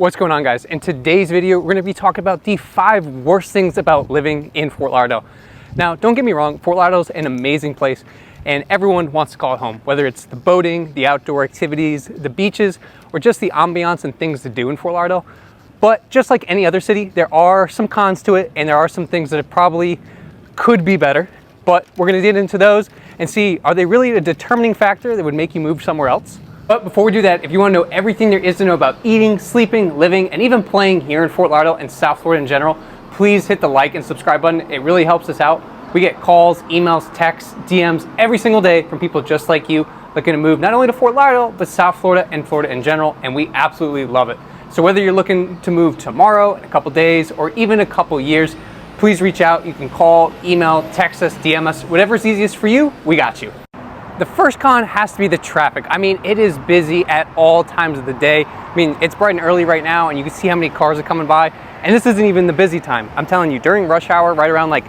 What's going on, guys? In today's video, we're going to be talking about the 5 worst things about living in Fort Lauderdale. Now, don't get me wrong, Fort Lauderdale is an amazing place and everyone wants to call it home, whether it's the boating, the outdoor activities, the beaches, or just the ambiance and things to do in Fort Lauderdale. But just like any other city, there are some cons to it and there are some things that probably could be better. But we're going to get into those and see, are they really a determining factor that would make you move somewhere else? But before we do that, if you want to know everything there is to know about eating, sleeping, living, and even playing here in Fort Lauderdale and South Florida in general, please hit the like and subscribe button. It really helps us out. We get calls, emails, texts, DMs every single day from people just like you looking to move not only to Fort Lauderdale, but South Florida and Florida in general, and we absolutely love it. So whether you're looking to move tomorrow, in a couple days, or even a couple years, please reach out. You can call, email, text us, DM us, whatever's easiest for you, we got you. The first con has to be the traffic. I mean, it is busy at all times of the day. I mean, it's bright and early right now and you can see how many cars are coming by. And this isn't even the busy time. I'm telling you, during rush hour, right around like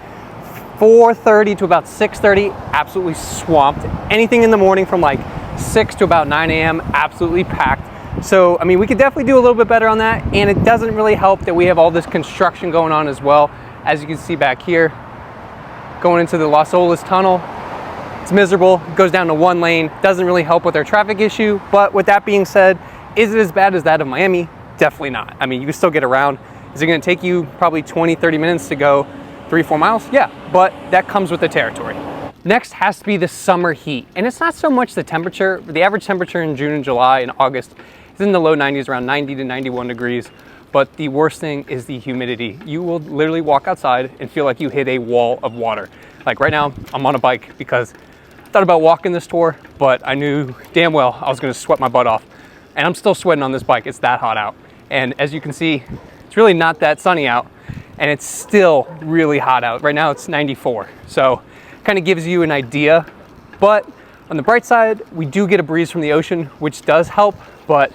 4:30 to about 6:30, absolutely swamped. Anything in the morning from like 6 to about 9 a.m., absolutely packed. So, I mean, we could definitely do a little bit better on that. And it doesn't really help that we have all this construction going on as well. As you can see back here, going into the Las Olas tunnel. It's miserable, it goes down to one lane, doesn't really help with our traffic issue. But with that being said, is it as bad as that of Miami? Definitely not. I mean, you can still get around. Is it gonna take you probably 20-30 minutes to go 3-4 miles? Yeah, but that comes with the territory. Next has to be the summer heat. And it's not so much the temperature. The average temperature in June and July and August is in the low 90s, around 90 to 91 degrees. But the worst thing is the humidity. You will literally walk outside and feel like you hit a wall of water. Like right now, I'm on a bike because I thought about walking this tour, but I knew damn well I was gonna sweat my butt off. And I'm still sweating on this bike, it's that hot out. And as you can see, it's really not that sunny out and it's still really hot out. Right now it's 94. So kind of gives you an idea. But on the bright side, we do get a breeze from the ocean, which does help, but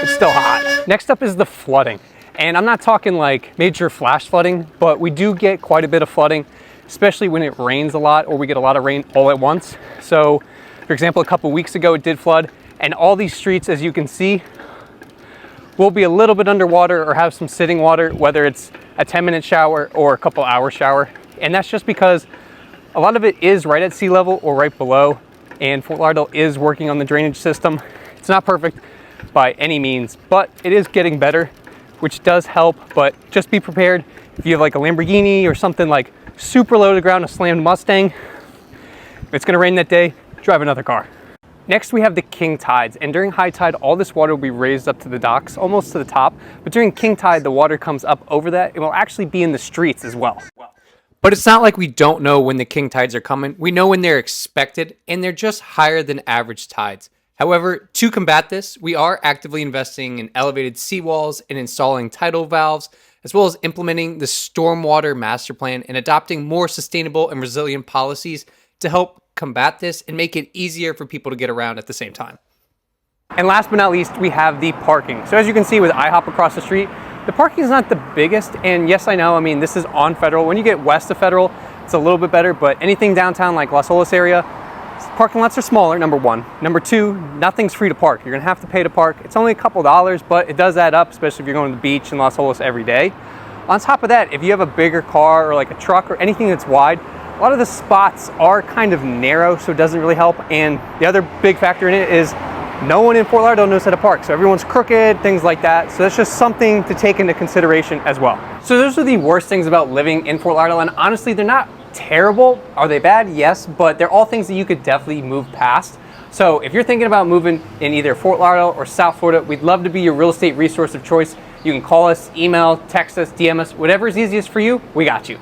it's still hot. Next up is the flooding. And I'm not talking like major flash flooding, but we do get quite a bit of flooding, especially when it rains a lot or we get a lot of rain all at once. So for example, a couple weeks ago it did flood and all these streets, as you can see, will be a little bit underwater or have some sitting water, whether it's a 10-minute shower or a couple hour shower. And that's just because a lot of it is right at sea level or right below, and Fort Lauderdale is working on the drainage system. It's not perfect by any means, but it is getting better, which does help. But just be prepared if you have like a Lamborghini or something like super low to the ground, a slammed Mustang. If it's gonna rain that day, drive another car. Next, we have the king tides. And during high tide, all this water will be raised up to the docks, almost to the top. But during king tide, the water comes up over that. It will actually be in the streets as well. But it's not like we don't know when the king tides are coming. We know when they're expected, and they're just higher than average tides. However, to combat this, we are actively investing in elevated seawalls and installing tidal valves, as well as implementing the stormwater master plan and adopting more sustainable and resilient policies to help combat this and make it easier for people to get around at the same time. And last but not least, we have the parking. So as you can see with IHOP across the street, the parking is not the biggest. And yes, I know, I mean, this is on Federal. When you get west of Federal, it's a little bit better, but anything downtown like Las Olas area, parking lots are smaller, number one. Number two, nothing's free to park. You're gonna have to pay to park. It's only a couple dollars, but it does add up, especially if you're going to the beach in Las Olas every day. On top of that, if you have a bigger car or like a truck or anything that's wide, a lot of the spots are kind of narrow, so it doesn't really help. And the other big factor in it is no one in Fort Lauderdale knows how to park. So everyone's crooked, things like that. So that's just something to take into consideration as well. So those are the worst things about living in Fort Lauderdale. And honestly, they're not terrible. Are they bad? Yes, but they're all things that you could definitely move past. So if you're thinking about moving in either Fort Lauderdale or South Florida, we'd love to be your real estate resource of choice. You can call us, email, text us, DM us, whatever is easiest for you, we got you.